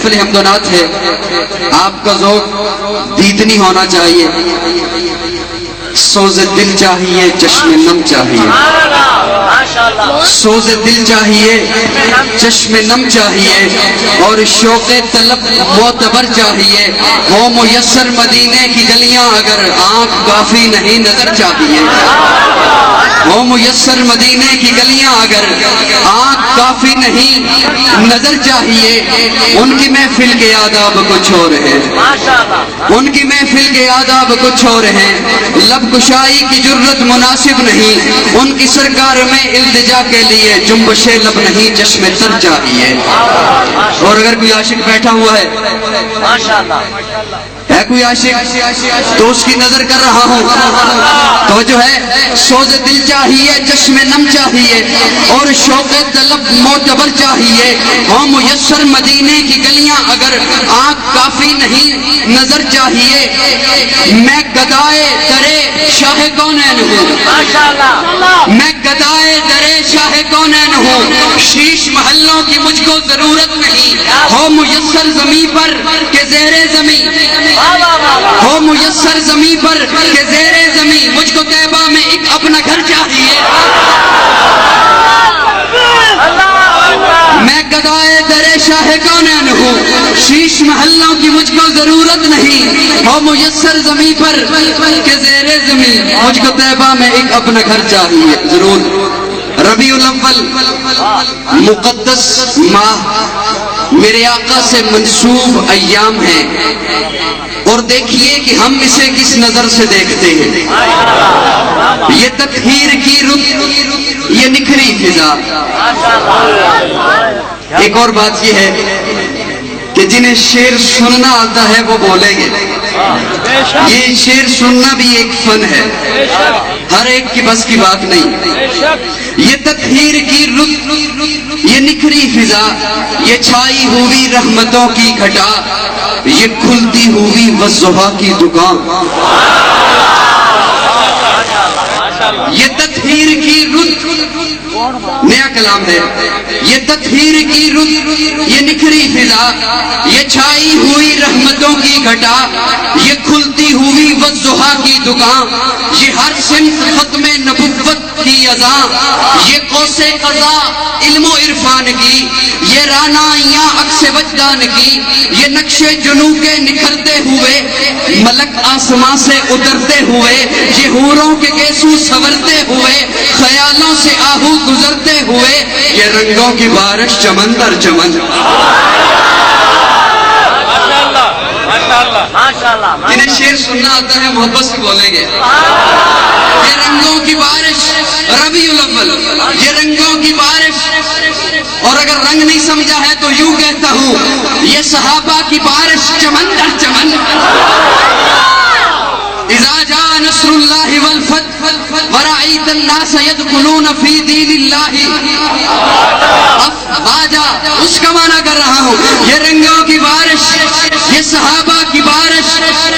حمدونات ہے، آپ کا ذوق دیدنی ہونا چاہیے، سوز دل چاہیے، چشم نم چاہیے، سوز دل چاہیے، چشم نم چاہیے، اور شوق طلب معتبر چاہیے، ہو میسر مدینے کی گلیاں اگر آنکھ کافی نہیں نظر چاہیے، ہو میسر مدینے کی گلیاں اگر آنکھ کافی نہیں نظر چاہیے، ان کی محفل کے آداب کچھ اور ہیں، ان کی محفل کے آداب کچھ اور ہیں، لب کشائی کی جرت مناسب نہیں، ان کی سرکار میں التجا کے لیے جنبش لب نہیں، چشم تر چاہیے۔ اور اگر کوئی عاشق بیٹھا ہوا ہے کوئی عاشق تو اس کی نظر کر رہا ہوں تو جو ہے سوز دل چاہیے، چشم نم چاہیے، اور شوق طلب معتبر چاہیے، ہو میسر مدینے کی گلیاں اگر آنکھ کافی نہیں نظر چاہیے، میں گدائے درے شاہ کونین ہوں، میں گدائے درے شاہ کونین ہوں، شیش محلوں کی مجھ کو ضرورت نہیں، ہو میسر زمین پر کہ زیر زمین، ہو میسر زمین پر کہ زیر زمین، مجھ کو طیبہ میں ایک اپنا گھر چاہیے، میں گدائے درے شاہ کونین ہوں، شیش محلوں کی مجھ کو ضرورت نہیں، ہو میسر زمین پر کہ زیر زمین، مجھ کو طیبہ میں ایک اپنا گھر چاہیے۔ ضرور ربیع الاول مقدس ماہ میرے آقا سے منسوب ایام ہیں، اور دیکھیے کہ ہم اسے کس نظر سے دیکھتے ہیں، یہ تطہیر کی رت، یہ نکھری فضا۔ ایک اور بات یہ ہے کہ جنہیں شعر سننا آتا ہے وہ بولیں گے، یہ شعر سننا بھی ایک فن ہے، ہر ایک کی بس کی بات نہیں۔ یہ تطہیر کی رت، یہ نکھری فضا، یہ چھائی ہوئی رحمتوں کی گھٹا، یہ کھلتی ہوئی والضحیٰ کی دکان، یہ تطہیر کی رت، نیا کلام ہے، یہ تطہیر کی رت، یہ نکھری فضا، یہ چھائی ہوئی رحمتوں کی گھٹا، یہ کھلتی ہوئی والضحیٰ کی دکان، یہ ہر صنف ختم نبوت کی اذاں، یہ قوس قضا علم و عرفان کی، یہ رانائیاں عکس وجدان کی، یہ نقش جنوں کے نکھرتے ہوئے، ملک آسماں سے اترتے ہوئے، یہ حوروں کے گیسو سنورتے ہوئے، خیالوں سے آہو گزرتے ہوئے، یہ رنگوں کی بارش چمن در چمن۔ جنہیں شعر سننا آتا ہے محبت سے بولیں گے، یہ رنگوں کی بارش ربیع الاول، یہ رنگوں کی بارش، اور اگر رنگ نہیں سمجھا ہے تو یوں کہتا ہوں، یہ صحابہ کی بارش چمن در چمن۔ اذا جاء نصر اللہ والفتح ورأیت الناس يدخلون فی دین اللہ افواجا، اس کا معنی کر رہا ہوں، یہ رنگوں کی بارش، یہ صحابہ کی بارش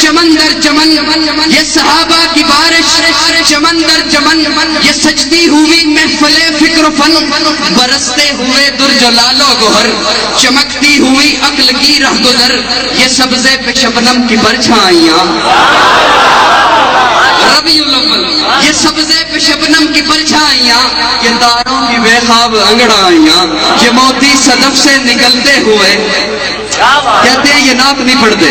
چمن در چمن، یہ صحابہ کی بارش چمن در چمن، یہ سجتی ہوئی محفل فکر و فن، برستے ہوئے درج و لال و گوہر، چمکتی ہوئی عقل کی رہ گزر، یہ سبزے پہ شبنم کی پرچھائیاں۔ ربیع الاول، یہ سبزے پہ شبنم کی پرچھائیاں، یہ تاروں کی بے خواب انگڑائیاں، یہ موتی صدف سے نکلتے ہوئے، کہتے ہیں یہ نعت نہیں پڑھتے،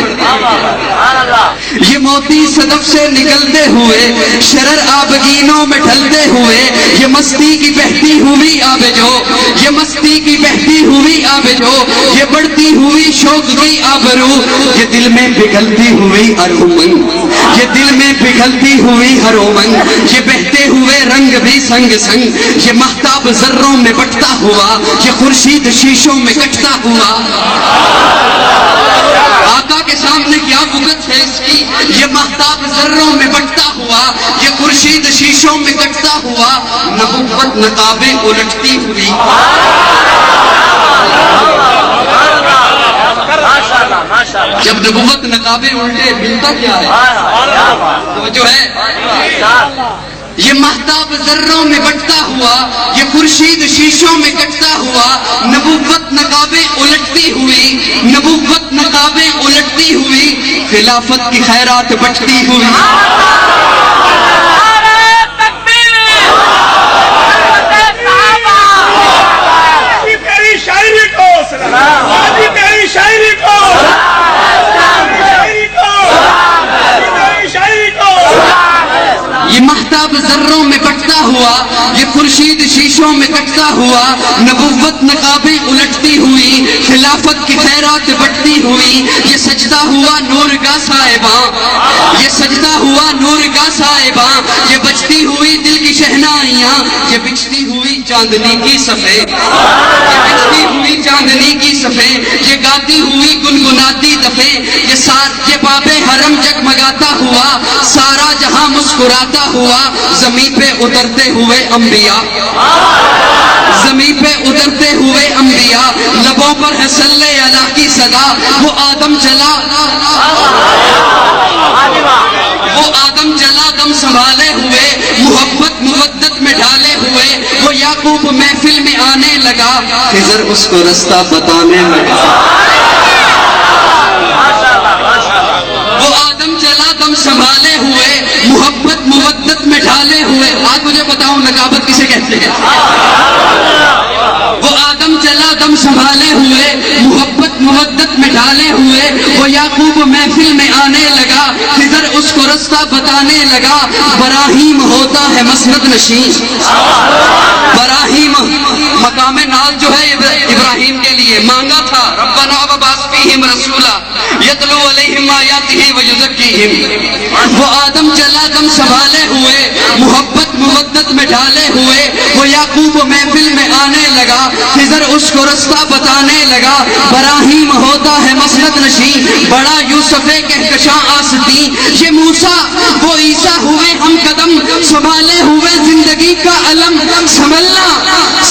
یہ موتی صدف سے نکلتے ہوئے، شرر آبگینوں میں ڈھلتے ہوئے، یہ مستی کی بہتی ہوئی آب جو، یہ مستی کی بہتی ہوئی آب جو، یہ بڑھتی ہوئی شوق کی آبرو، یہ دل میں پگھلتی ہوئی ارہمن، یہ دل میں پگھلتی ہوئی ہرومن، یہ بہتے ہوئے رنگ بھی سنگ سنگ، یہ مہتاب ذروں میں بٹتا ہوا، یہ خورشید شیشوں میں کٹتا ہوا۔ آقا کے سامنے کیا وقت ہے اس کی، یہ مہتاب ذروں میں بٹتا ہوا، یہ خورشید شیشوں میں کٹتا ہوا، نبوت نقابیں الٹتی ہوئی۔ جب نبوت نقابیں الٹے ملتا کیا ہے، تو جو ہے یہ مہتاب ذروں میں بٹتا ہوا، یہ خورشید شیشوں میں کٹتا ہوا، نبوت نقابیں الٹتی ہوئی، نبوت نقابیں الٹتی ہوئی، خلافت کی خیرات بٹتی ہوئی. یہ مہتاب ذروں میں بٹتا ہوا، یہ خورشید شیشوں میں کٹتا ہوا، نبوت نقابیں الٹتی ہوئی، خلافت کی خیرات بٹتی ہوئی. یہ سجدہ ہوا نور کا صاحباں، یہ سجدہ ہوا نور کا صاحباں، یہ بجتی ہوئی دل کی شہنائیاں، یہ بچتی ہوئی چاندنی کی صفے، یہ بچتی ہوئی چاندنی کی صفے، یہ گاتی ہوئی گنگناتی دفے. یہ باب حرم جگمگاتا ہوا، سارا جہاں مسکراتا ہوا. زمین پہ اترتے ہوئے انبیاء، زمین پہ اترتے ہوئے انبیاء، لبوں پر ہے صلی اللہ کی صدا. وہ آدم جلا دم سنبھالے ہوئے، محبت مودت میں ڈالے ہوئے. وہ یعقوب محفل میں آنے لگا، خضر اس کو رستہ بتانے لگا. وہ آدم جلا دم سنبھالے ہوئے، محبت مودت میں ڈھالے ہوئے. آج مجھے بتاؤں نقابت کسے کہتے ہیں؟ وہ آدم جلا دم سنبھالے ہوئے، محبت مودت میں ڈھالے ہوئے. وہ یعقوب محفل میں آنے لگا، خضر اس کو رستہ بتانے لگا. براہیم ہوتا ہے مسند نشین، براہیم مقام ناز جو ہے ابراہیم کے لیے مانگا تھا. ربنا وبعث فیہم رسولا یتلو علیہم آیاتہ ویزکیہم. وہ آدم جلا دم سنبھالے ہوئے، محبت مودت میں ڈالے ہوئے. وہ یعقوب محفل میں آنے لگا، خضر اس کو رستہ بتانے لگا. براہیم ہوتا ہے مسند نشین، بڑا یوسف کہکشاں آستی. یہ موسیٰ وہ عیسیٰ ہوئے ہم قدم، سنبھالے ہوئے زندگی کا علم. سنبھلنا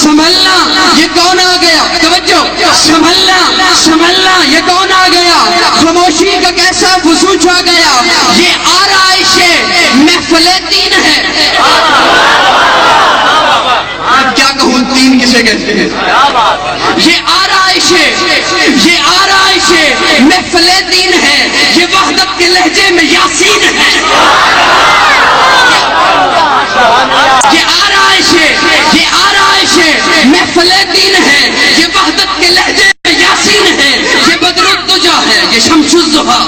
سنبھلنا یہ کون آ گیا؟ توجہ، سنبھلنا سنبھلنا یہ کون آ گیا؟ خاموشی کا کیسا وضو چھا گیا. یہ آرائش محفل دین ہے. کیا کہوں تین کسے کہتے ہیں؟ یہ آرائش محفل دین ہے. یہ وحدت کے لہجے میں یاسین ہے. یہ آرائش محفل دین ہے. یہ وحدت کے لہجے میں یاسین ہے. یہ بدر الدجا ہے، یہ شمس الضحیٰ.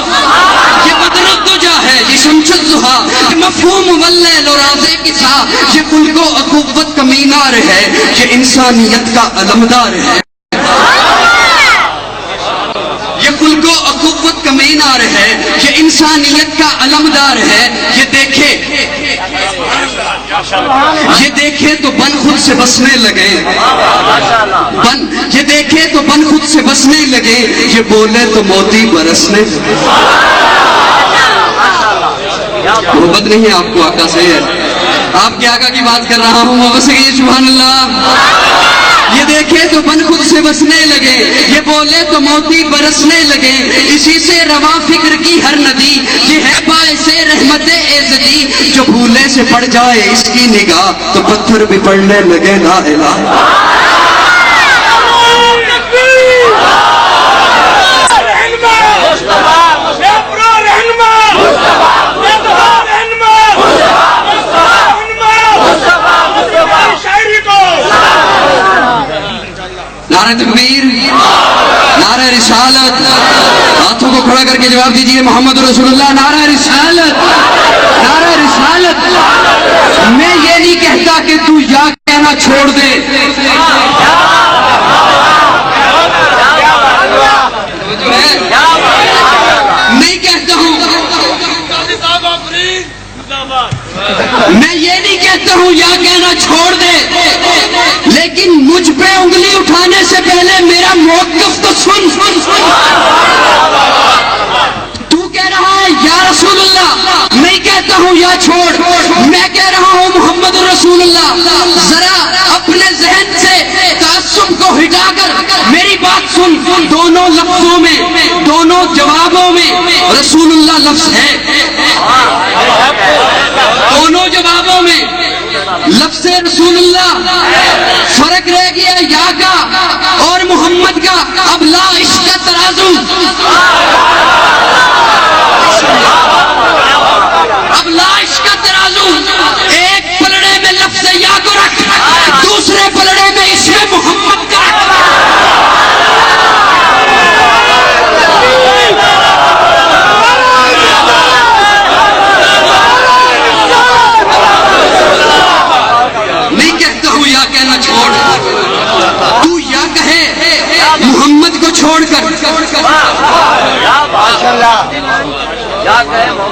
یہ بدر الدجا ہے، یہ شمس الضحیٰ. یہ مفہوم واللیل و رازے کی سا. یہ کل کو اخوت کا مینار ہے، یہ انسانیت کا علمدار ہے. یہ کل کو اخوت کا مینار ہے، یہ انسانیت کا علمدار ہے. یہ دیکھے تو بن خود سے بسنے لگے، یہ دیکھے تو بن خود سے بسنے لگے. یہ بولے تو موتی برسنے لگے. محبت نہیں ہے آپ کو آقا سے، آپ کے آقا کی بات کر رہا ہوں. بس یہ سبحان اللہ. یہ دیکھے تو بن خود سے بسنے لگے، یہ بولے تو موتی برسنے لگے. اسی سے رواں فکر کی ہر ندی، یہ ہے باعث رحمت ایزدی. جو بھولے سے پڑ جائے اس کی نگاہ، تو پتھر بھی پڑنے لگے. لا الہ نعرہ تکبیر، نعرہ رسالت. ہاتھوں کو کھڑا کر کے جواب دیجئے محمد رسول اللہ. نعرہ رسالت، نعرہ رسالت. میں یہ نہیں کہتا کہ تو یا کہنا چھوڑ دے. نہیں کہتا ہوں، میں یہ نہیں کہتا ہوں یا کہنا چھوڑ دے، لیکن مجھ پہ انگلی اٹھانے سے پہلے میرا موقف تو سن. تو کہہ رہا ہے یا رسول اللہ، میں کہتا ہوں یا چھوڑ. میں کہہ رہا ہوں محمد رسول اللہ. ذرا اپنے ذہن سے تعصب کو ہٹا کر میری بات سن. دونوں لفظوں میں، دونوں جوابوں میں رسول اللہ لفظ ہے. دونوں جوابوں میں لفظ رسول اللہ. فرق رہ گیا یا کا اور محمد کا. اب لا عشق کا ترازو.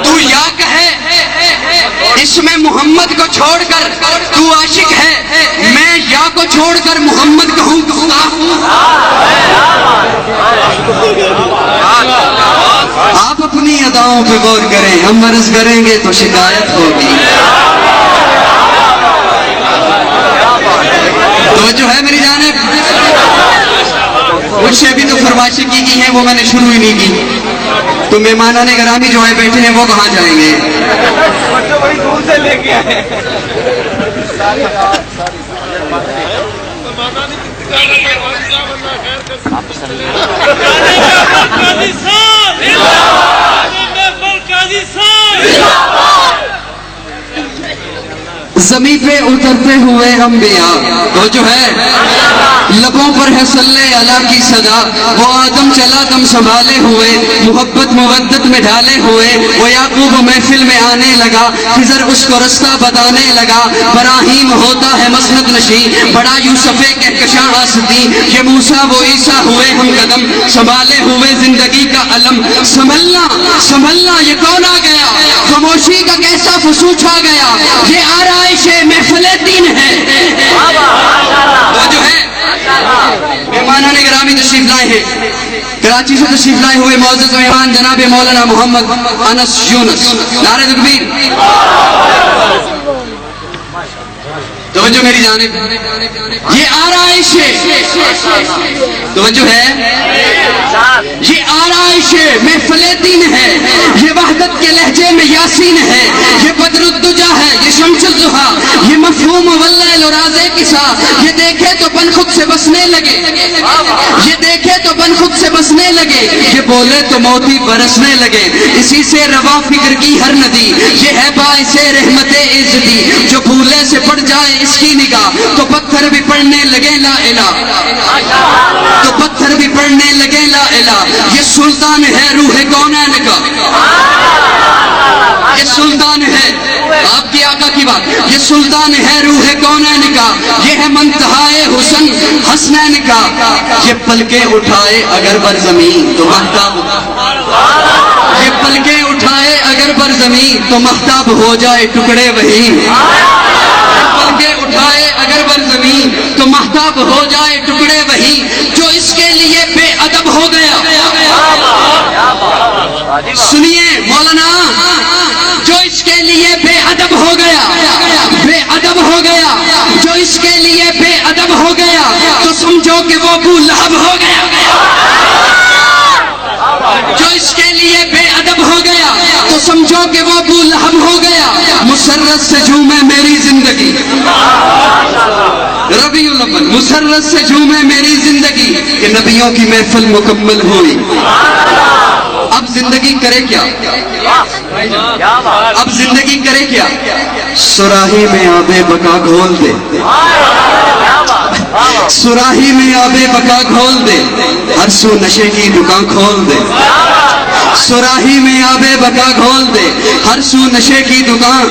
تو یا کہے اس میں محمد کو چھوڑ کر تو عاشق ہے، میں یا کو چھوڑ کر محمد کہوں گستاخ ہوں۔ آپ اپنی اداؤں پہ غور کریں، ہم عرض کریں گے تو شکایت ہوگی۔ تو جو ہے میری جانب مجھ سے ابھی تو فرمائشیں کی گئی ہیں، وہ میں نے شروع ہی نہیں کی، تو مہمانان گرامی جو ہے بیٹھے ہیں وہ کہاں جائیں گے؟ بڑی دور سے لے کے آئے۔ زمین پہ اترتے ہوئے انبیاء، وہ جو ہے لبوں پر ہے صلی اللہ کی صدا، وہ آدم چلا دم سنبھالے ہوئے، محبت مودت میں ڈھالے ہوئے، وہ یعقوب محفل میں آنے لگا، خضر اس کو رستہ بتانے لگا، ابراہیم ہوتا ہے مسند نشین، بڑا یوسف کہکشاں آستی، یہ موسیٰ وہ عیسیٰ ہوئے ہم قدم، سنبھالے ہوئے زندگی کا علم، سنبھلنا سنبھلنا یہ کون آ گیا، خاموشی کا کیسا فسو چھا گیا، یہ آرائش محفل دین ہے۔ وہ جو ہے مہمانان گرامی تشریف لائے ہیں، کراچی سے تشریف لائے ہوئے معزز مہمان جناب مولانا محمد انس یونس، نعرہ تکبیر۔ توجہ میری جانب، یہ آرائش توجہ ہے، یہ آرائش محفل دین ہے، یہ وحدت کے لہجے میں یاسین ہے، یہ بدر الدجا ہے، یہ شمس الضحیٰ، یہ مفہوم واللیل رازے کسا، یہ دیکھے تو بن خود سے بسنے لگے، یہ دیکھے تو بن خود سے بسنے لگے، یہ بولے تو موتی برسنے لگے، اسی سے روا فکر کی ہر ندی، یہ ہے باعث رحمت عزتی، جو بھولے سے پڑ جائے اس کی نگاہ تو پتھر بھی پڑھنے لگے لا الہ، تو پتھر بھی پڑھنے لگے لا الہ، یہ سلطان ہے روح کونین کا، یہ سلطان ہے آپ کی آقا کی بات، یہ سلطان ہے روح کونین کا، یہ ہے منتہائے حسن حسنین کا، یہ پلکیں اٹھائے اگر بر زمین تو مہتاب، یہ پلکیں اٹھائے اگر بر زمین تو مہتاب ہو جائے ٹکڑے وہی، پلکیں اٹھائے اگر بر زمین تو مہتاب ہو جائے ٹکڑے وہی، جو اس کے لیے بے ادب ہو گیا، سنیے مولانا، جو اس کے لیے بے ادب ہو گیا، بے ادب ہو گیا، جو اس کے لیے بے ادب ہو گیا تو سمجھو کہ وہ ابو لہب ہو گیا، جو اس کے لیے بے ادب ہو گیا تو سمجھو کہ وہ ابو لہب ہو گیا، مسرت سے جھومے میری زندگی، ربیع الاول، مسرت سے جھومے میری زندگی کہ نبیوں کی محفل مکمل ہوئی۔ اب زندگی کرے کیا، اب زندگی کرے کیا، سراہی میں آب بقا گھول دے، سراہی میں آب بقا گھول دے، ہر سو نشے کی دکان کھول دے، سراہی میں آب بقا گھول دے، ہر سو نشے کی دکان۔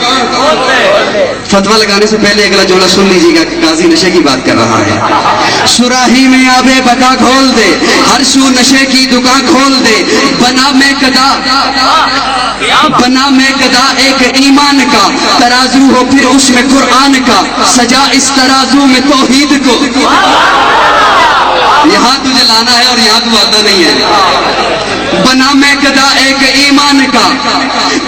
فتویٰ لگانے سے پہلے اگلا جملہ سن لیجیے گا کہ قاضی نشے کی بات کر رہا ہے۔ سراہی میں آب بقا کھول دے، ہر سو نشے کی دکان کھول دے، بنا میں قدا، بنا میں قدا ایک ایمان کا، ترازو ہو پھر اس میں قرآن کا، سجا اس ترازو میں توحید کو، یہاں تجھے لانا ہے اور یہاں تو آتا نہیں ہے، بنا میں قدا ایک ایمان کا،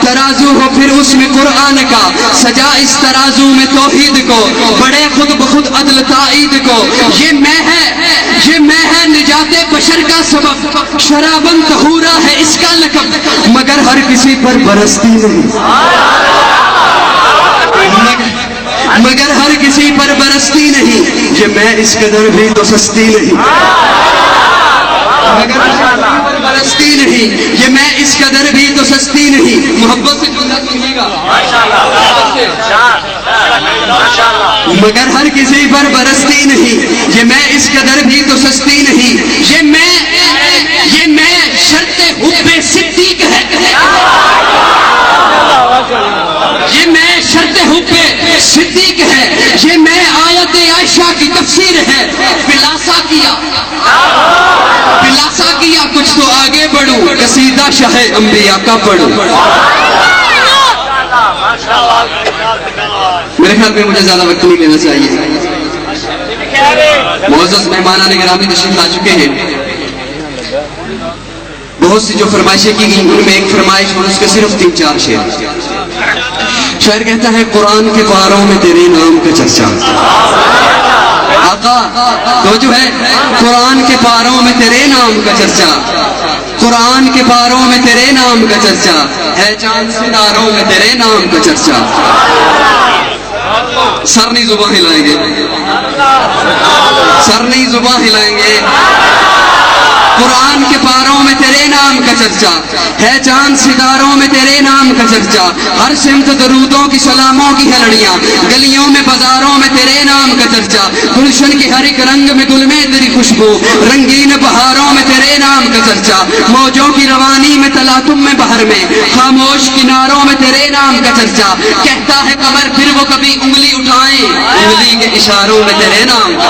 ترازو ہو پھر اس میں قرآن کا، سجا اس ترازو میں توحید کو، بڑے خود بخود عدل تائید کو، یہ میں ہے نجات بشر کا سبب، شرابن طہورا ہے اس کا لقب، مگر ہر کسی پر برستی نہیں، مگر ہر کسی پر برستی نہیں، یہ میں اس قدر بھی تو سستی نہیں، مگر برستی نہیں، یہ میں اس قدر بھی تو سستی نہیں۔ محبت سے جملہ سنیے گا، مگر ہر کسی پر برستی نہیں، یہ میں اس قدر بھی تو سستی نہیں، یہ میں شرط حب صدیق ہے، یہ میں شرط حب صدیق ہے، یہ میں آیت عائشہ کی تفسیر ہے، خلاصہ کیا کچھ تو آگے بڑھو پڑھوں قصیدہ شاہ انبیاء کا پڑھوں. میرے خیال میں مجھے زیادہ وقت نہیں لینا چاہیے. معزز مہمانان گرامی تشریف لا چکے ہیں. بہت سی جو فرمائشیں کی گئی ان میں ایک فرمائش اور اس کے صرف 3-4 شعر. شاعر کہتا ہے قرآن کے پاروں میں تیرے نام کا چرچا. آقا تو جو ہے قرآن کے پاروں میں تیرے نام کا چرچا. قرآن کے پاروں میں تیرے نام کا چرچا ہے. چاند ستاروں میں تیرے نام کا چرچا. سر نہیں زباں ہلائیں گے, سر نہیں زباں ہلائیں گے. قرآن کے پاروں میں تیرے نام کا چرچا ہے. چاند ستاروں میں تیرے نام کا چرچا. ہر سمت درودوں کی سلاموں کی ہے لڑیاں. گلیوں میں بازاروں میں تیرے نام کا چرچا. گلشن کے ہر ایک رنگ میں گل میں تیری خوشبو. رنگین بہاروں میں تیرے نام کا چرچا. موجوں کی روانی میں تلاطم میں بہر میں. خاموش کناروں میں تیرے نام کا چرچا. کہتا ہے قمر پھر وہ کبھی انگلی اٹھائیں. انگلی کے اشاروں میں تیرے نام کا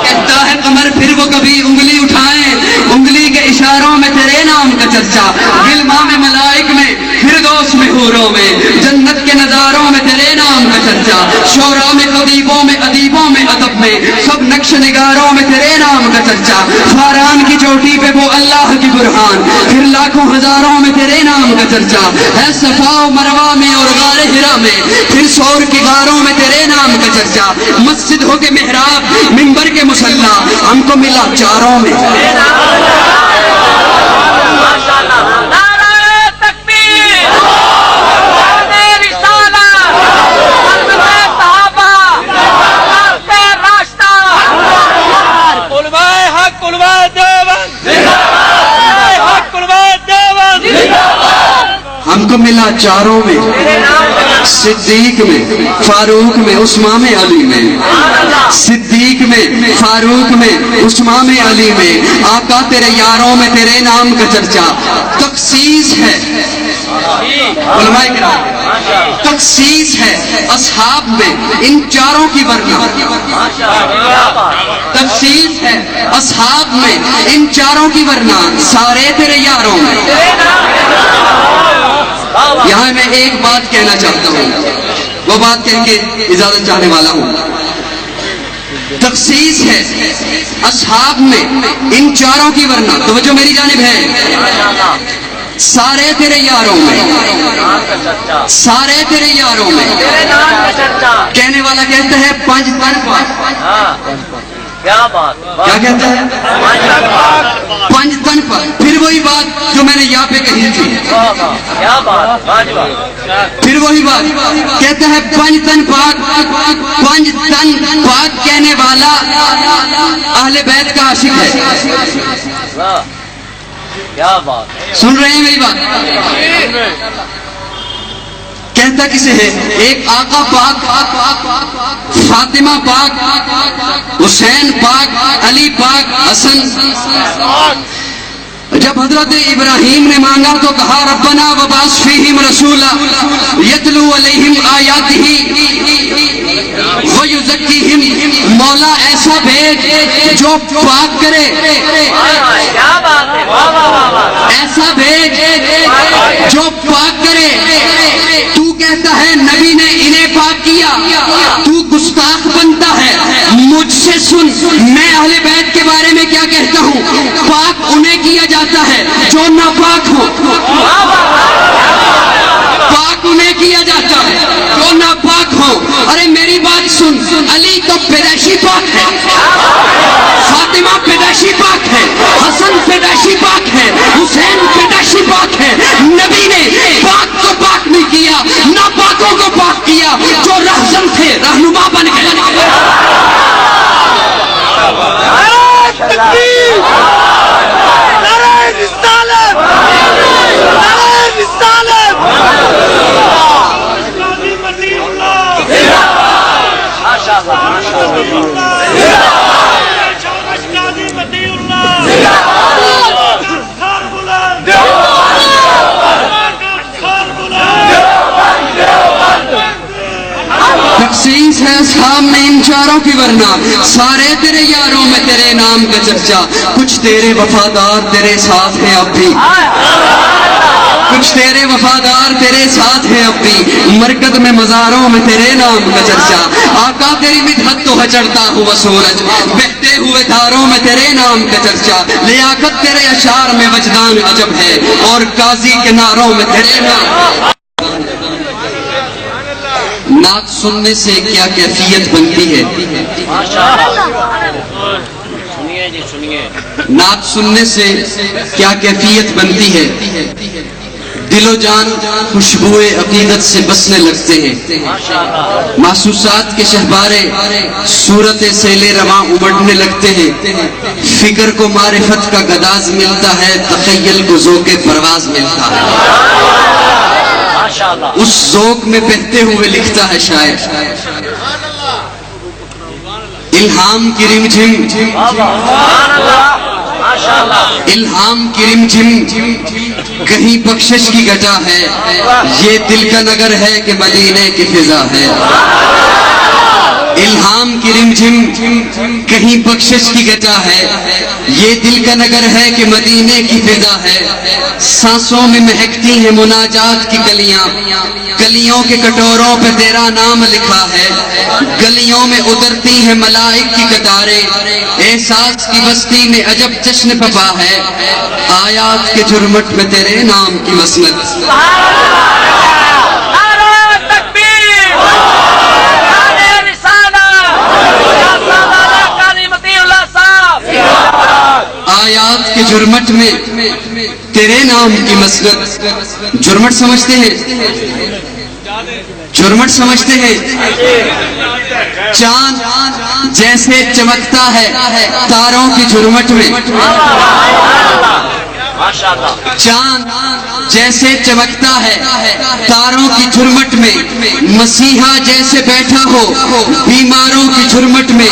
کہتا ہے قمر پھر وہ کبھی انگلی اٹھائیں. انگلی کے اشاروں میں تیرے نام کا چرچا. غلما میں ملائک میں فردوس میں حوروں میں جنت کے نظاروں میں تیرے نام کا چرچا. شعراء میں خطیبوں میں ادیبوں میں ادب میں سب نقش نگاروں میں تیرے نام کا چرچا. فاران کی چوٹی پہ وہ اللہ کی برہان. پھر لاکھوں ہزاروں میں تیرے نام کا چرچا ہے. صفا و مروہ میں اور غار ہرا میں پھر سور کی غاروں میں تیرے نام کا چرچا. مسجد ہو کے محراب منبر کے مصلی ہم کو ملا چاروں میں. ہم کو ملا چاروں میں. صدیق میں فاروق میں عثمان علی میں. صدیق میں فاروق میں عثمان علی میں. آقا تیرے یاروں میں تیرے نام کا چرچا. تخصیص ہے علماء کرام, تخصیص ہے اصحاب میں ان چاروں کی ورنہ. تخصیص ہے اصحاب میں ان چاروں کی ورنہ. سارے تیرے یاروں میں. یہاں میں ایک بات کہنا چاہتا ہوں, وہ بات کہہ کے اجازت چاہنے والا ہوں. تخصیص ہے اصحاب میں ان چاروں کی ورنہ. توجہ میری جانب ہے. سارے تیرے یاروں میں, سارے تیرے یاروں میں. کہنے والا کہتا ہے پانچ تن پاک. کیا کہتا ہے پانچ تن پاک. پھر وہی بات جو میں نے یہاں پہ کہی تھی. پھر وہی بات کہتا ہے پانچ تن پاک. پانچ تن پاک کہنے والا اہل بیت کا عاشق ہے. سن رہے ہیں میری بات؟ کہتا کسے ہے؟ ایک آقا پاک, فاطمہ پاک, حسین پاک, علی پاک, حسن. جب حضرت ابراہیم نے مانگا تو کہا ربنا وبعث فیہم رسولا یتلو علیہم آیاتہ ویزکیہم. مولا ایسا بھیج جو پاک کرے, ایسا بھیج جو پاک کرے. تو کہتا ہے نبی نے انہیں پاک کیا, تو گستاخ بنتا ہے. مجھ سے سن میں اہل بیت کے بارے میں کیا کہتا ہوں. پاک انہیں کیا جاتا ہے جو ناپاک ہو. پاک انہیں کیا جاتا ہے جو ناپاک ہو. ارے میری بات سن, علی تو پیدائشی پاک ہے, فاطمہ پیدائشی پاک ہے, حسن پیدائشی پاک ہے, حسین پیدائشی پاک ہے. نبی نے پاک کو پاک نہیں کیا, ناپاکوں کو پاک کیا جو رہزن تھے رہنما بن گئے. اصحاب میں ان چاروں کی ورنہ سارے تیرے یاروں میں تیرے نام کا چرچا کچھ تیرے وفادار تیرے ساتھ ہیں اب بھی کچھ تیرے وفادار تیرے ساتھ ہیں اب بھی مرکز میں مزاروں میں تیرے نام کا چرچا آقا تیری مدحت تو ہے چڑھتا ہوا سورج بہتے ہوئے دھاروں میں تیرے نام کا چرچا لیاقت تیرے اشعار میں وجدان عجب ہے اور قاضی کے ناروں میں تیرے نام نعت سننے سے کیا کیفیت بنتی ہے نعت سننے سے کیا کیفیت بنتی ہے دل و جان خوشبوئے عقیدت سے بسنے لگتے ہیں محسوسات کے شہبارے صورت سیل رواں امڑنے لگتے ہیں فکر کو معرفت کا گداز ملتا ہے تخیل کو ذوق پرواز ملتا ہے اس ذوق میں بہتے ہوئے لکھتا ہے شاعر الہام کی رمجھم الہام کی رمجھم کہیں بخشش کی گجا ہے یہ دل کا نگر ہے کہ مدینے کی فضا ہے الہام کی رمجھم کہیں بخشش کی گجا ہے یہ دل کا نگر ہے کہ مدینے کی فضا ہے سانسوں میں مہکتی ہیں مناجات کی کلیاں کلیوں کے کٹوروں پہ تیرا نام لکھا ہے گلیوں میں اترتی ہیں ملائک کی قطاریں احساس کی بستی میں عجب جشن پپا ہے آیات کے جرمٹ میں تیرے نام کی مسند آیات کے جرمٹ میں تیرے نام کی مسند جرمٹ سمجھتے ہیں جرمٹ سمجھتے ہیں چاند جیسے چمکتا ہے تاروں کی جرمٹ میں چاند جیسے چمکتا ہے تاروں کی جھرمٹ میں مسیحا جیسے بیٹھا ہو بیماروں کی جھرمٹ میں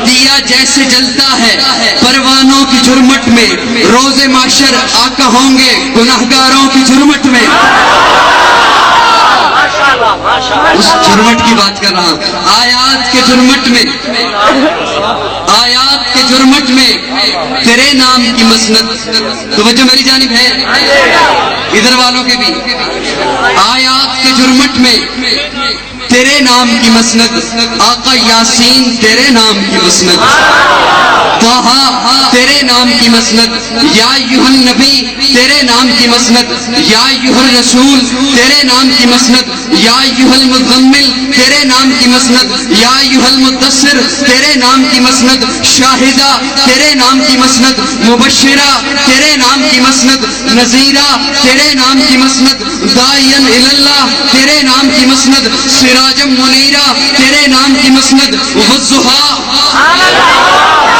دیا جیسے جلتا ہے پروانوں کی جھرمٹ میں روز محشر آقا ہوں گے گناہگاروں کی جھرمٹ میں اس جھرمٹ کی بات کر رہا ہوں آیات کے جھرمٹ میں آیات کے جرمٹ میں تیرے نام کی مسند توجہ میری جانب ہے ادھر والوں کے بھی آیات کے جرمٹ میں تیرے نام کی مسند آقا یاسین تیرے نام کی مسند طٰہٰ تیرے نام کی مسند یا ایھا النبی تیرے نام کی مسند یا ایھا الرسول تیرے نام کی مسند یا ایھا المزمل تیرے نام کی مسند یا ایھا المدثر تیرے نام کی مسند شاہدہ تیرے نام کی مسند مبشرہ تیرے نام کی مسند نذیرہ تیرے نام کی مسند داعیاً الی اللہ تیرے نام کی مسند سراجم منیرہ تیرے نام کی مسند والضحیٰ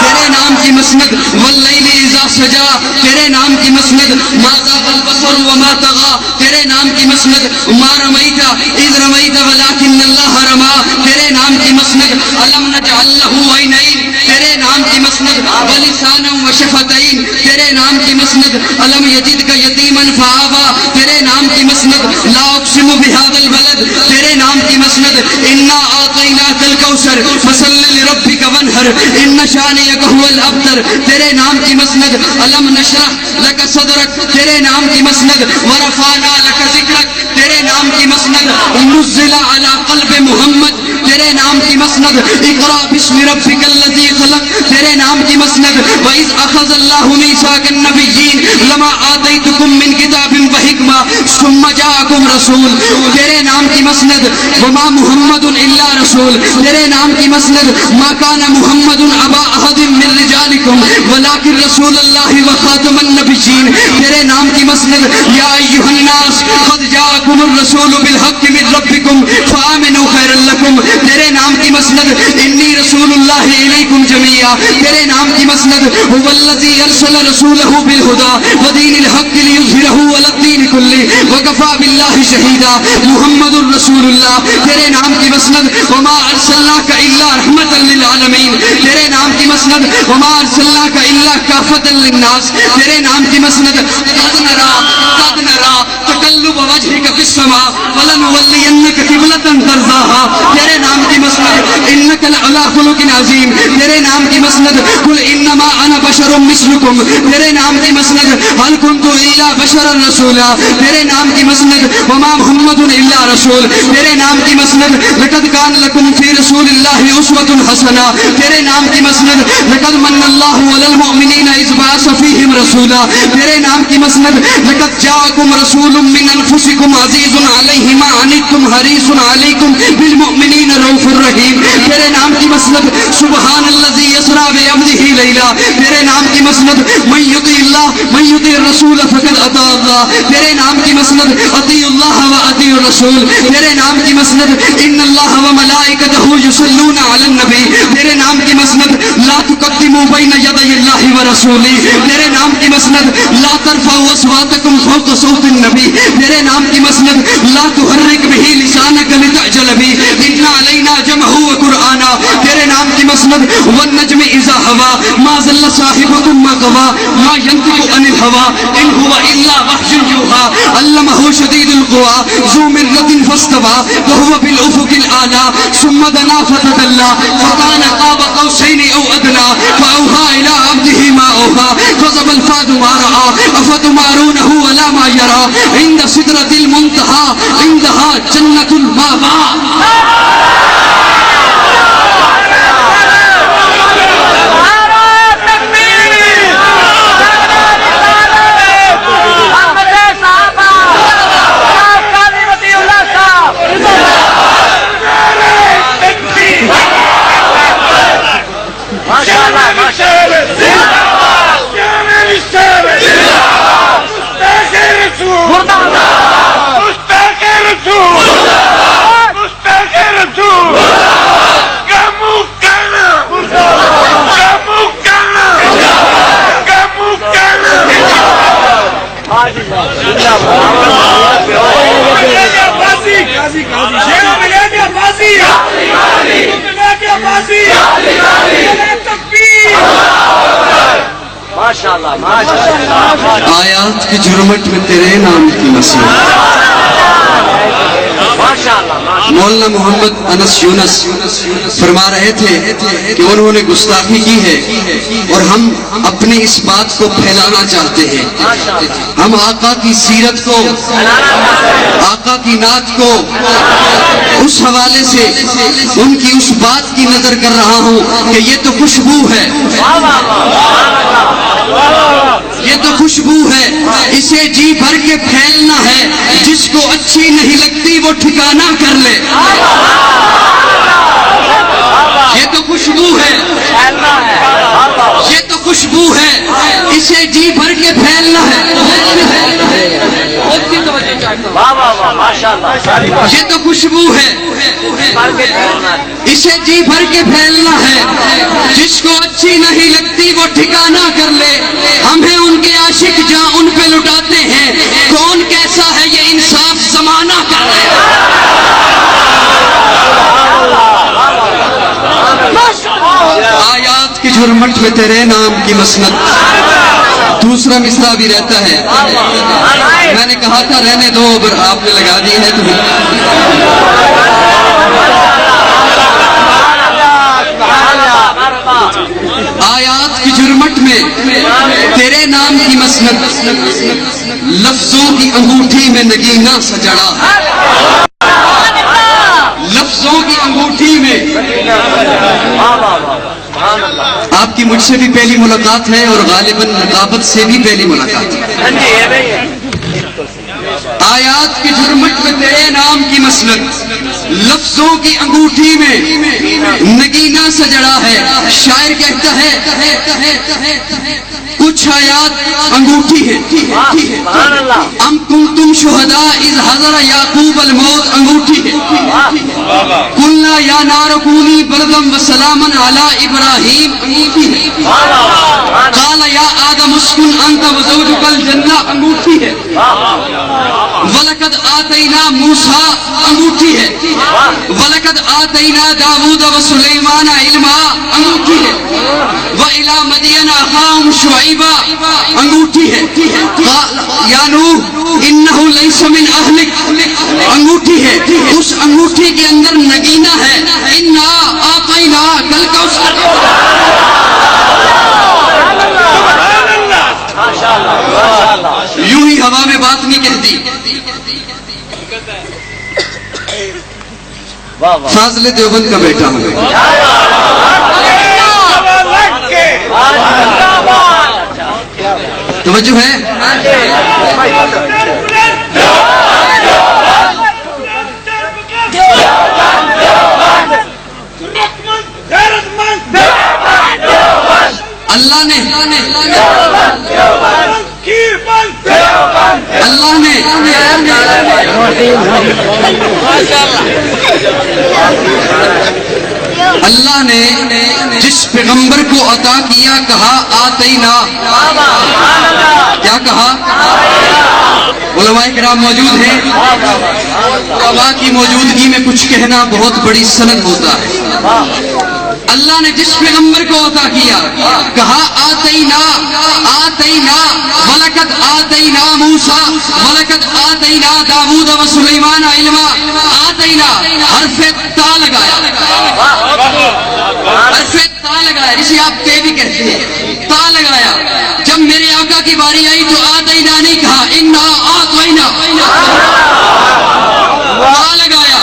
تیرے نام کی مسند واللیل اذا سجا تیرے نام کی مسند ما ذاق البصر وما طغى تیرے نام کی مسند ما رمیت اذ رمیت ولکن اللہ رما تیرے نام کی مسند الم نجعل له عینین تیرے نام کی مسند ولسانا وشفتین تیرے نام کی مسند الم یجدک یتیما فآوی تیرے نام کی مسند لا اقسم بهذا البلد تیرے نام کی مسند انا اعطیناک الکوثر فصل لربک وانحر ان شانئک هو الابتر تیرے نام کی مسند الم نشرح لک صدرک تیرے نام کی مسند ورفعنا لک ذکرک تیرے نام کی مسند نزل علی قلب محمد تیرے نام کی مسند اقرأ باسم ربک الذی خلق تیرے نام کی مسند وَإِذْ أَخَذَ اللَّهُ مِيثَاقَ النَّبِيِّينَ لَمَا آتَيْتُكُم مِّن كِتَابٍ وَحِكْمَةٍ ثُمَّ جَاءَكُمْ رَسُولٌ تیرے نام کی مسند وَمَا مُحَمَّدٌ إِلَّا رَسُولٌ تیرے نام کی مسند مَا كَانَ مُحَمَّدٌ أَبَا أَحَدٍ مِّن رِجَالِكُمْ وَلَٰكِن رَّسُولَ اللَّهِ وَخَاتَمَ النَّبِيِّينَ تیرے نام کی مسند يَا أَيُّهَا النَّاسُ قَدْ جَاءَكُمُ الرَّسُولُ بِالْحَقِّ مِن رَّبِّكُمْ فَآمِنُوا خَيْرًا لَّكُمْ تیرے نام کی مسند إِنِّي رَسُولُ اللَّهِ إِلَيْكُمْ جَمِيعًا تیرے نام کی مسند هو الذي أرسل رسوله بالهدى ودين الحق ليظهره على الدين كله وكفى بالله شهيدا محمد رسول الله تیرے نام کی مسند وما أرسلناك إلا رحمة للعالمين تیرے نام کی مسند وما أرسلناك إلا كافة للناس تیرے نام کی مسند قد نرى فَوَلُّ وَوَجْهِكَ فِي السَّمَاءِ وَلَنُوَلِّيَنَّكَ قِبْلَةً تَرْضَاهَا تیرے نام کی مسند إِنَّكَ لَعَلَىٰ خُلُقٍ عَظِيمٍ تیرے نام کی مسند قُلْ إِنَّمَا أَنَا بَشَرٌ مِثْلُكُمْ تیرے نام کی مسند هَلْ كُنتُ إِلَّا بَشَرًا رَسُولًا تیرے نام کی مسند وَمَا مُحَمَّدٌ إِلَّا رَسُولٌ تیرے نام کی مسند لَقَدْ كَانَ لَكُمْ فِي رَسُولِ اللَّهِ أُسْوَةٌ حَسَنَةٌ تیرے نام کی مسند لَقَدْ مَنَّ اللَّهُ عَلَى الْمُؤْمِنِينَ إِذْ بَعَثَ فِيهِمْ رَسُولًا تیرے نام کی مسند لَقَدْ جَاءَكُمْ رَسُولٌ مِّنْ أَنفُسِكُمْ عَزِيزٌ عَلَيْهِ مَا عَنِتُّمْ حَرِيصٌ عَلَيْكُمْ بِالْمُؤْمِنِينَ رَءُوفٌ رَحِيمٌ تیرے نام کی مسند سبحان الذي يسرى بعبده ليلا تیرے نام کی مسند من يطع الله من يطع الرسول فقد اطاع الله تیرے نام کی مسند اطیعوا الله واطیعوا الرسول تیرے نام کی مسند ان الله وملائكته يصلون على النبي تیرے نام کی مسند لا تقدموا بين يدي الله ورسوله تیرے نام کی مسند لا ترفعوا اصواتكم فوق صوت النبي تیرے نام کی مسند لا تحرك به لسانك لتعجل به ان علينا جمعه وقرآنا تیرے نام کی مسند والنجم اذا هوى ما ضل صاحبكم ما غوى ما ينطق عن الهوى ان هو الا وحي يوحى علمه شديد القوى ذو مرة فاستوى وهو بالافق الاعلى ثم دنا فتدلى فكان قاب قوسين او ادنى فاوحى الى عبده ما اوحى كذب الفؤاد ما راى افتمارونه ولا ما يرى عند سدرة المنتهى عندها جنة المأوى آیات کی جرمٹ میں تیرے نام کی مسند مولانا محمد انس یونس فرما رہے تھے کہ انہوں نے گستاخی کی ہے اور ہم اپنی اس بات کو پھیلانا چاہتے ہیں ہم آقا کی سیرت کو آقا کی نعت کو اس حوالے سے ان کی اس بات کی نظر کر رہا ہوں کہ یہ تو خوشبو ہے یہ تو خوشبو ہے اسے جی بھر کے پھیلنا ہے جس کو اچھی نہیں لگتی وہ ٹھکانہ کر لے یہ تو خوشبو ہے یہ تو خوشبو ہے اسے جی بھر کے پھیلنا ہے یہ تو خوشبو ہے اسے جی بھر کے پھیلنا ہے جس کو اچھی نہیں لگتی وہ ٹھکانہ کر لے ہمیں ان کے عاشق جہاں ان پہ لٹاتے ہیں کون کیسا ہے یہ انصاف زمانہ کر لے آیات کی جھرمٹ میں تیرے نام کی مسند دوسرا مصرع بھی رہتا ہے میں نے کہا تھا رہنے دو پر آپ نے لگا دی ہے تمہیں آیات کی جرمٹ میں تیرے نام کی مسند لفظوں کی انگوٹھی میں نگینہ سجڑا لفظوں کی انگوٹھی میں آپ کی مجھ سے بھی پہلی ملاقات ہے اور غالباً رقابت سے بھی پہلی ملاقات ہے آیات کی جرمٹ میں تیرے نام کی مسند لفظوں کی انگوٹھی میں نگینہ سجڑا ہے شاعر کہتا ہے کچھ آیات انگوٹھی ہے ام کنتم شہداء اذ حضر یعقوب الموت انگوٹھی ہے قلنا یا نار کونی بردا وسلاما علی ابراہیم انگوٹھی ہے قال یا آدم اسکن انت وزوجک الجنہ انگوٹھی ہے وَلَقَدْ آتینا موسیٰ انگوٹھی ہے، وَلَقَدْ آتَيْنَا دَاوُودَ وَسُلَيْمَانَ عِلْمًا انگوٹھی ہے، وَإِلَى مَدْيَنَ أَخَاهُمْ شُعَيْبًا انگوٹھی ہے، یا نوح إِنَّهُ لَيْسَ مِنْ أَهْلِكَ انگوٹھی ہے، اس انگوٹھی کے اندر نگینہ ہے، إِنَّا آتَيْنَاكَ الْكَوْثَرَ۔ یوں ہی ہوا میں بات نہیں کہتی۔ فاضل دیوبند کا بیٹا ہوں، توجہ ہے؟ اللہ نے جس پیغمبر کو عطا کیا کہا آتینا، کیا کہا؟ علماء کرام موجود ہیں، علماء کی موجودگی میں کچھ کہنا بہت بڑی سند ہوتا ہے۔ اللہ نے جس پیغمبر کو عطا کیا کہا آتینا آتینا، وَلَقَدْ آتَيْنَا مُوسَىٰ وَلَقَدْ آتَيْنَا دَاوُودَ وَسُلَيْمَانَ عِلْمًا، آتینا حرف تا لگایا، حرف تا لگایا جسے آپ تے بھی کہتے ہیں، تا لگایا۔ جب میرے آقا کی باری آئی تو آتینا نہیں کہا، انا آتینا، تا لگایا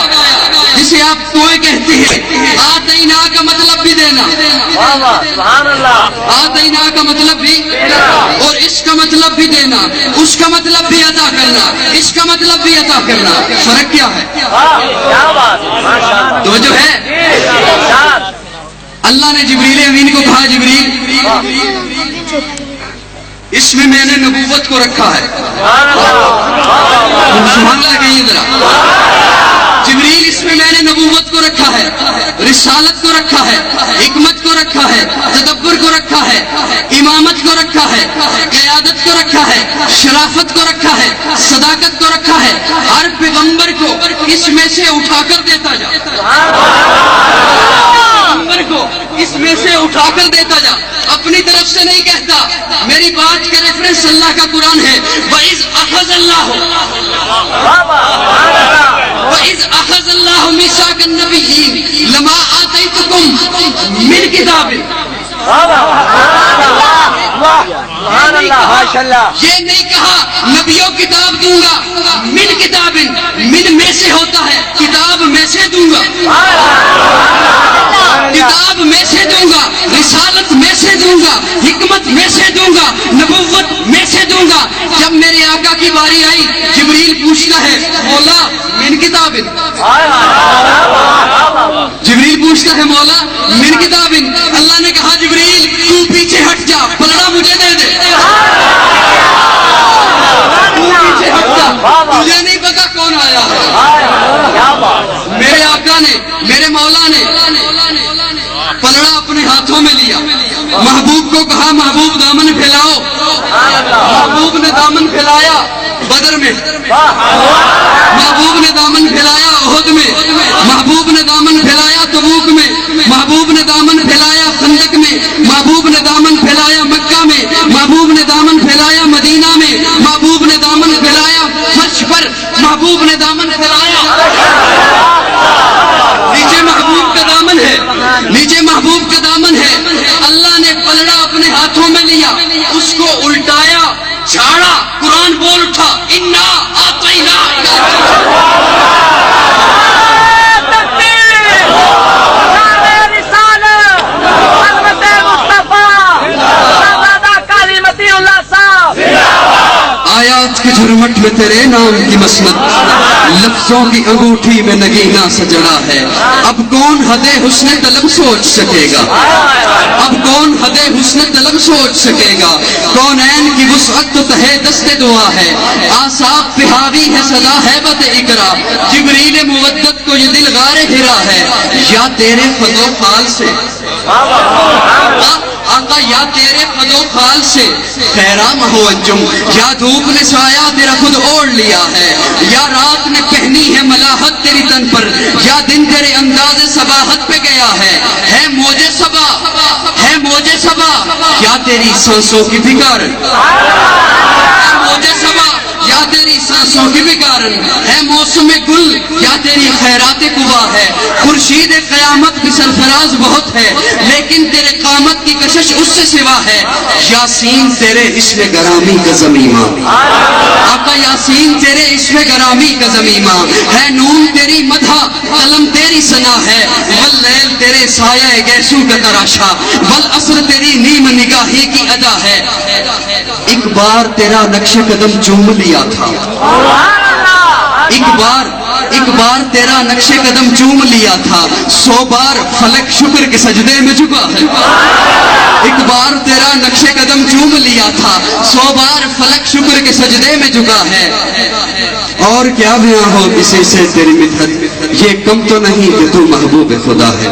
جسے آپ توئے کہتے ہیں۔ آتینا کا مطلب بھی دینا، آتینا کا مطلب بھی، اور اس کا مطلب بھی دینا، اس کا مطلب بھی عطا کرنا، اس کا مطلب بھی عطا کرنا، فرق کیا ہے؟ تو جو ہے اللہ نے جبریل امین کو کہا جبریل اس میں میں نے نبوت کو رکھا ہے، سبحان اللہ کہیے ذرا، جبریل اس میں میں نے نبوت کو رکھا ہے، رسالت کو رکھا ہے، حکمت کو رکھا ہے، تدبر کو رکھا ہے، امامت کو رکھا ہے، قیادت کو رکھا ہے، شرافت کو رکھا ہے، صداقت کو رکھا ہے۔ ہر پیغمبر کو اس میں سے اٹھا کر دیتا جا، پیغمبر کو اس میں سے اٹھا کر دیتا جا، اپنی طرف سے نہیں کہتا۔ میری بات کا ریفرنس اللہ کا قرآن ہے، وَإِذْ أَخَذَ اللَّهُ مِيثَاقَ النَّبِيِّينَ لَمَا آتَيْتُكُم مِّن كِتَابٍ، یہ نہیں کہا نبیوں کتاب دوں گا، من کتاب، من میں سے ہوتا ہے، کتاب میں سے دوں گا، کتاب میں سے دوں گا، رسالت میں سے دوں گا، حکمت میں سے دوں گا، نبوت میں سے دوں گا۔ جب میرے آقا کی باری آئی جبریل پوچھتا ہے مولا من کتاب، جبریل پوچھتا ہے مولا من کتاب، اللہ نے کہا جبریل تو پیچھے ہٹ جا، پلڑا مجھے دے دے، پیچھے ہٹ جا، تجھے نہیں پتا کون آیا ہے۔ میرے آقا نے، میرے مولا نے پلڑا اپنے ہاتھوں میں لیا، محبوب کو کہا محبوب دامن پھیلاؤ، محبوب نے دامن پھیلایا بدر میں، محبوب نے دامن پھیلایا احد میں، محبوب نے دامن پھیلایا تبوک میں، محبوب نے دامن پھیلایا خندق میں، محبوب نے دامن پھیلایا مکہ میں، محبوب نے دامن پھیلایا مدینہ میں، محبوب نے دامن پھیلایا فرش پر، محبوب نے دامن پھیلایا، نیچے محبوب کا دامن ہے، نیچے محبوب کا دامن ہے۔ اللہ نے پلڑا اپنے ہاتھوں میں لیا، اس کو الٹایا، جھاڑا، قرآن بول اٹھا، انا آتینا۔ آیات کی جھرمٹ میں تیرے نام کی مسند، لفظوں کی انگوٹھی میں نگینہ سجڑا ہے۔ اب کون حد حسن طلب سوچ سکے گا، اب کون حد حسن طلب سوچ سکے گا، کونین کی وسعت تو تہے دست دعا ہے، آساب پہ حاوی ہے صدا ہیبت اقرا، جبریل مودت کو یہ دل غار ہرا ہے، یا تیرے فضل و فال سے آقا، یا تیرے فضل و فال سے خیرام ہو انجم، یا دھوپ رب نے سایہ تیرا خود اوڑھ لیا ہے، یا رات نے پہنی ہے ملاحت تیری تن پر، یا دن تیرے انداز صباحت پہ گیا ہے موجے صبا، ہے موجے صبا یا تیری سانسوں کی بگارن، ہے موجے صبا یا تیری سانسوں کی بگارن، ہے موسم گل یا تیری خیرات قبا ہے، خورشید قیامت کی سرفراز بہت ہے لیکن تیرے قامت کی کشش اس سے سوا ہے، یاسین تیرے عشق گرامی کا زمیمہ، آقا یاسین تیرے عشق گرامی کا زمیمہ ہے، نون تیری مدح قلم تیری ثنا ہے، واللیل تیرے سایہ گیسو کا تراشا، والعصر تیری نیم نگاہی کی ادا ہے، ایک بار تیرا نقش قدم چوم لیا تھا، ایک بار تیرا نقش قدم چوم لیا تھا، 100 بار فلک شکر کے سجدے میں جھکا ہے، ایک بار تیرا نقش قدم چوم لیا تھا، 100 بار فلک شکر کے سجدے میں جھکا ہے، اور کیا بیاں ہو کسی سے تیری مدحت، یہ کم تو نہیں کہ تو محبوب خدا ہے۔